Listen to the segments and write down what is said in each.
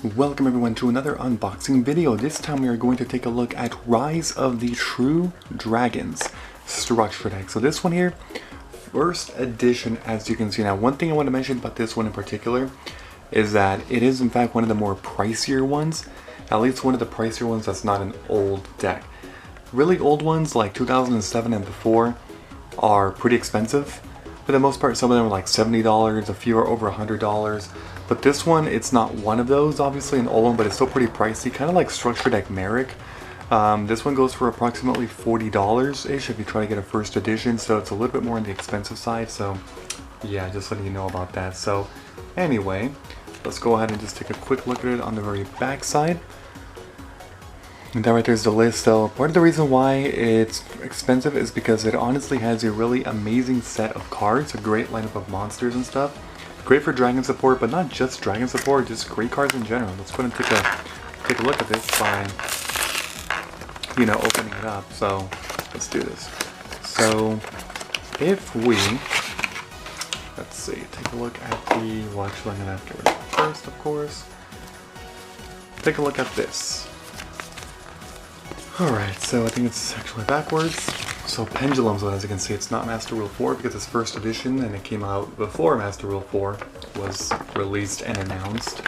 Welcome everyone to another unboxing video. This time we are going to take a look at Rise of the True Dragons structure deck. So this one here, first edition, as you can see. Now one thing I want to mention about this one in particular is that it is in fact one of the more pricier ones. At least one of the pricier ones that's not an old deck. Really old ones like 2007 and before are pretty expensive. For the most part, some of them are like $70, a few are over $100. But this one, it's not one of those, obviously an old one, but it's still pretty pricey, kind of like Structure Deck Merrick. This one goes for approximately $40-ish if you try to get a first edition, so it's a little bit more on the expensive side, so yeah, just letting you know about that. So anyway, let's go ahead and just take a quick look at it on the very back side. And that right there's the list. So part of the reason why it's expensive is because it honestly has a really amazing set of cards, a great lineup of monsters and stuff. Great for dragon support, but not just dragon support, just great cards in general. Let's go ahead and take a look at this by, opening it up. So let's do this. So if we, let's see, take a look at the, well actually I'm gonna have to get rid of it first, of course. Take a look at this. Alright, so I think it's actually backwards. So Pendulums, as you can see, it's not Master Rule 4 because it's first edition and it came out before Master Rule 4 was released and announced.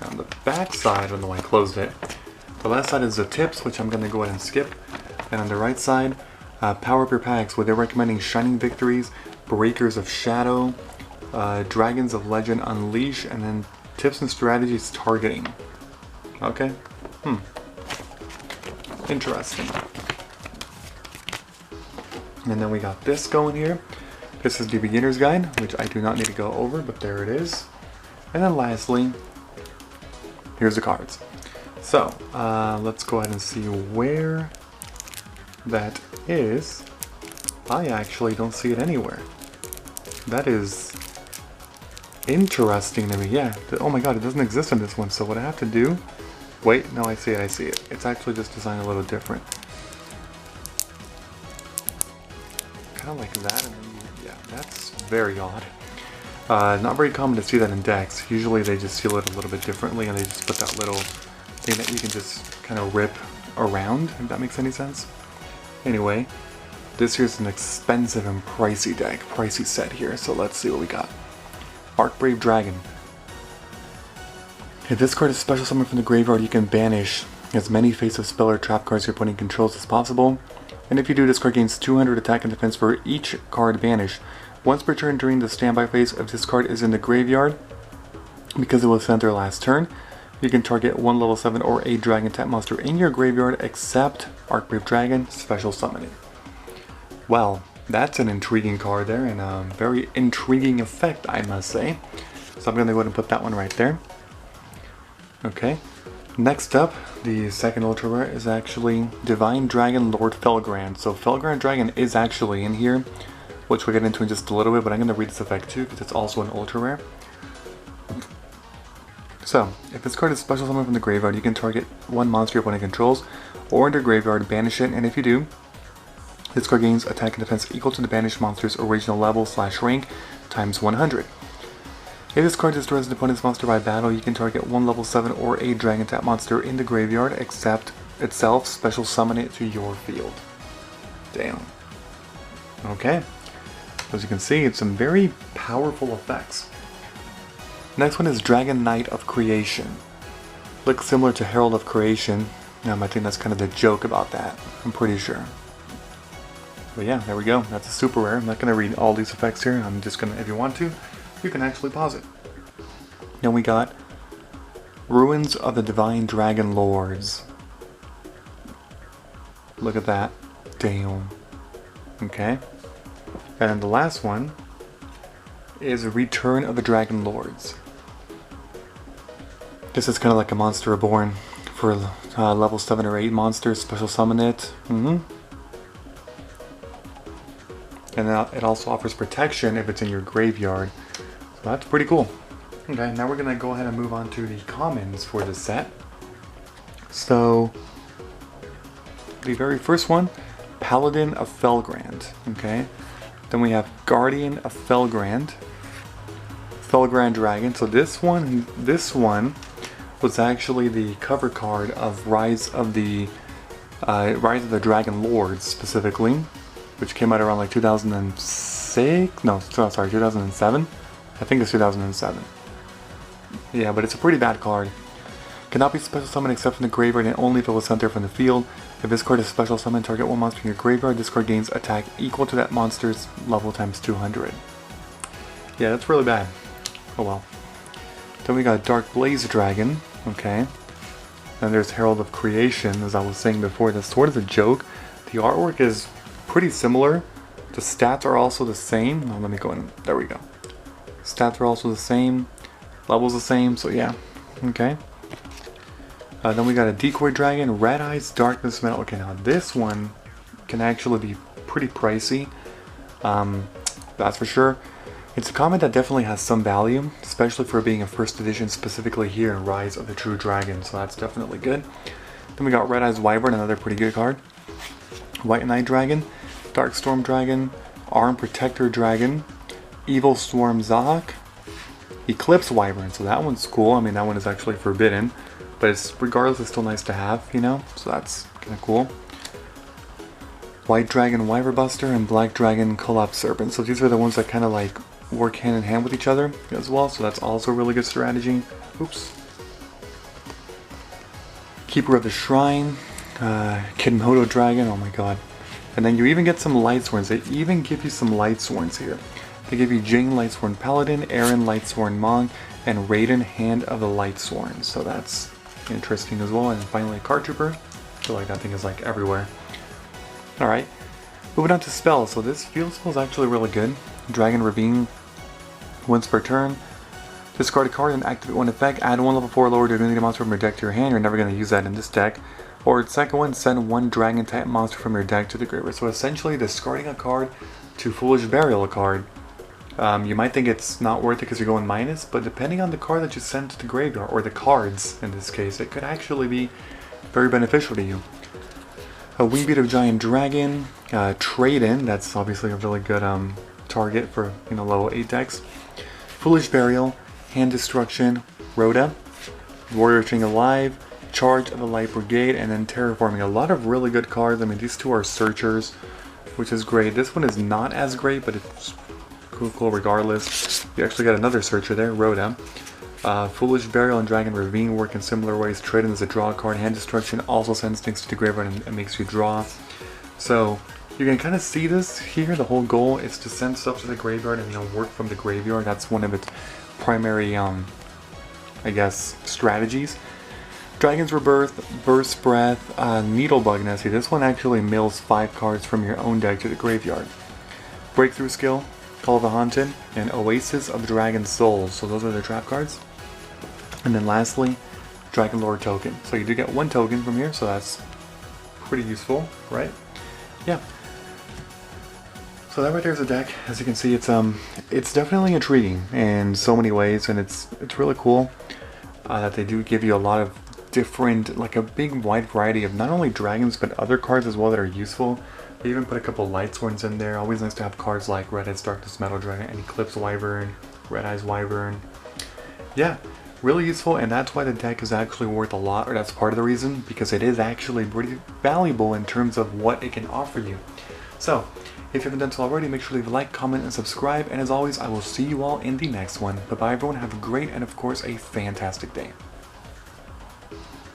On the back side, I don't know why I closed it. The left side is the tips, which I'm going to go ahead and skip. And on the right side, power up your packs, where they're recommending Shining Victories, Breakers of Shadow, Dragons of Legend Unleash, and then tips and strategies targeting. Okay? Interesting. And then we got this going here. This is the beginner's guide, which I do not need to go over, but there it is. And then lastly, here's the cards. So let's go ahead and see where that is. I actually don't see it anywhere. That is interesting to me. Yeah, oh my god, it doesn't exist in this one. So what I have to do, wait, no, I see it. It's actually just designed a little different. Kind of like that, and then, yeah, that's very odd. Not very common to see that in decks. Usually they just seal it a little bit differently and they just put that little thing that you can just kind of rip around, if that makes any sense. Anyway, this here's an expensive and pricey deck, pricey set here, so let's see what we got. ARKBRAVE Dragon. If this card is special summoned from the graveyard, you can banish as many face of spell or trap cards your opponent controls as possible. And if you do, this card gains 200 attack and defense for each card banished. Once per turn during the standby phase, if this card is in the graveyard, because it was sent their last turn, you can target one level 7 or 8 dragon type monster in your graveyard except ARKBRAVE Dragon, special summoning. Well, that's an intriguing card there and a very intriguing effect, I must say. So I'm going to go ahead and put that one right there. Okay. Next up, the second ultra rare is actually Divine Dragon Lord Felgrande. So Felgrande Dragon is actually in here, which we'll get into in just a little bit, but I'm going to read this effect too because it's also an ultra rare. So, if this card is special summoned from the graveyard, you can target one monster your opponent controls or in their graveyard, banish it, and if you do, this card gains attack and defense equal to the banished monster's original level / rank times 100. If this card destroys an opponent's monster by battle, you can target one level 7 or 8 dragon type monster in the graveyard, except itself, special summon it to your field. Damn. Okay. As you can see, it's some very powerful effects. Next one is Dragon Knight of Creation. Looks similar to Herald of Creation. I think that's kind of the joke about that, I'm pretty sure. But yeah, there we go. That's a super rare. I'm not going to read all these effects here. I'm just going to, if you want to, you can actually pause it. Then we got Ruins of the Divine Dragon Lords. Look at that. Damn. Okay. And the last one is Return of the Dragon Lords. This is kind of like a Monster Reborn for level 7 or 8 monsters. Special summon it. And it also offers protection if it's in your graveyard. So that's pretty cool. Okay, now we're going to go ahead and move on to the commons for this set. So, the very first one, Paladin of Felgrande. Okay, then we have Guardian of Felgrande, Felgrande Dragon. So this one was actually the cover card of Rise of the Dragon Lords specifically, which came out around like 2006. No, sorry, 2007. I think it's 2007. Yeah, but it's a pretty bad card. Cannot be special summoned except from the graveyard and only if it was sent there from the field. If this card is special summoned, target one monster in your graveyard. This card gains attack equal to that monster's level times 200. Yeah, that's really bad. Oh well. Then we got DARKBLAZE Dragon. Okay. Then there's Herald of Creation, as I was saying before. That's sort of a joke. The artwork is pretty similar. The stats are also the same. Oh, let me go in. There we go. Stats are also the same. Levels the same. So yeah. Okay. Then we got a Decoy Dragon, Red Eyes, Darkness Metal. Okay, now this one can actually be pretty pricey. That's for sure. It's a comment that definitely has some value, especially for being a first edition specifically here in Rise of the True Dragon, so that's definitely good. Then we got Red Eyes Wyvern, another pretty good card. White Knight Dragon, Dark Storm Dragon, Arm Protector Dragon, Evil Swarm Zahak, Eclipse Wyvern, so that one's cool. I mean, that one is actually forbidden. But it's, regardless, it's still nice to have, you know, so that's kind of cool. White Dragon WYVERBURSTER and Black Dragon Collapse Serpent. So these are the ones that kind of like work hand in hand with each other as well, so that's also a really good strategy. Oops. Keeper of the Shrine, KIDMODO Dragon, oh my god. And then you even get some Lightsworns. They even give you some Lightsworns here. They give you Jane Lightsworn Paladin, Aaron Lightsworn Monk, and Raiden Hand of the Lightsworn. So that's interesting as well. And then finally Card Trooper. I feel like that thing is like everywhere. Alright, moving on to spells. So this field spell is actually really good. Dragon Ravine, once per turn. Discard a card and activate one effect. Add one level 4 lower divinity monster from your deck to your hand. You're never going to use that in this deck. Or second one, send one dragon type monster from your deck to the graveyard. So essentially discarding a card to Foolish Burial a card. You might think it's not worth it because you're going minus, but depending on the card that you send to the graveyard, or the cards in this case, it could actually be very beneficial to you. A Wingbeat of Giant Dragon, Trade-In, that's obviously a really good target for, you know, level 8 decks. Foolish Burial, Hand Destruction, Rhoda, Warrior String Alive, Charge of the Light Brigade, and then Terraforming. A lot of really good cards. I mean, these two are searchers, which is great. This one is not as great, but it's cool regardless. You actually got another searcher there, Rhoda. Foolish Burial and Dragon Ravine work in similar ways. Trade-In is a draw card. Hand Destruction also sends things to the graveyard and makes you draw. So you can kind of see this here. The whole goal is to send stuff to the graveyard and, you know, work from the graveyard. That's one of its primary, I guess, strategies. Dragon's Rebirth, Burst Breath, Needlebug Nest. This one actually mills 5 cards from your own deck to the graveyard. Breakthrough Skill, Call of the Haunted, and Oasis of Dragon Souls. So those are the trap cards. And then lastly, Dragon Lore Token. So you do get 1 token from here, so that's pretty useful, right? Yeah. So that right there is a deck. As you can see, it's definitely intriguing in so many ways, and it's really cool that they do give you a lot of different, like a big wide variety of not only dragons but other cards as well that are useful. They even put a couple Lightsworns in there. Always nice to have cards like Red Eyes Darkness Metal Dragon and Eclipse Wyvern, Red Eyes Wyvern. Yeah, really useful, and that's why the deck is actually worth a lot, or that's part of the reason, because it is actually pretty valuable in terms of what it can offer you. So, if you haven't done so already, make sure to leave a like, comment, and subscribe, and as always, I will see you all in the next one. Bye-bye everyone, have a great and of course a fantastic day.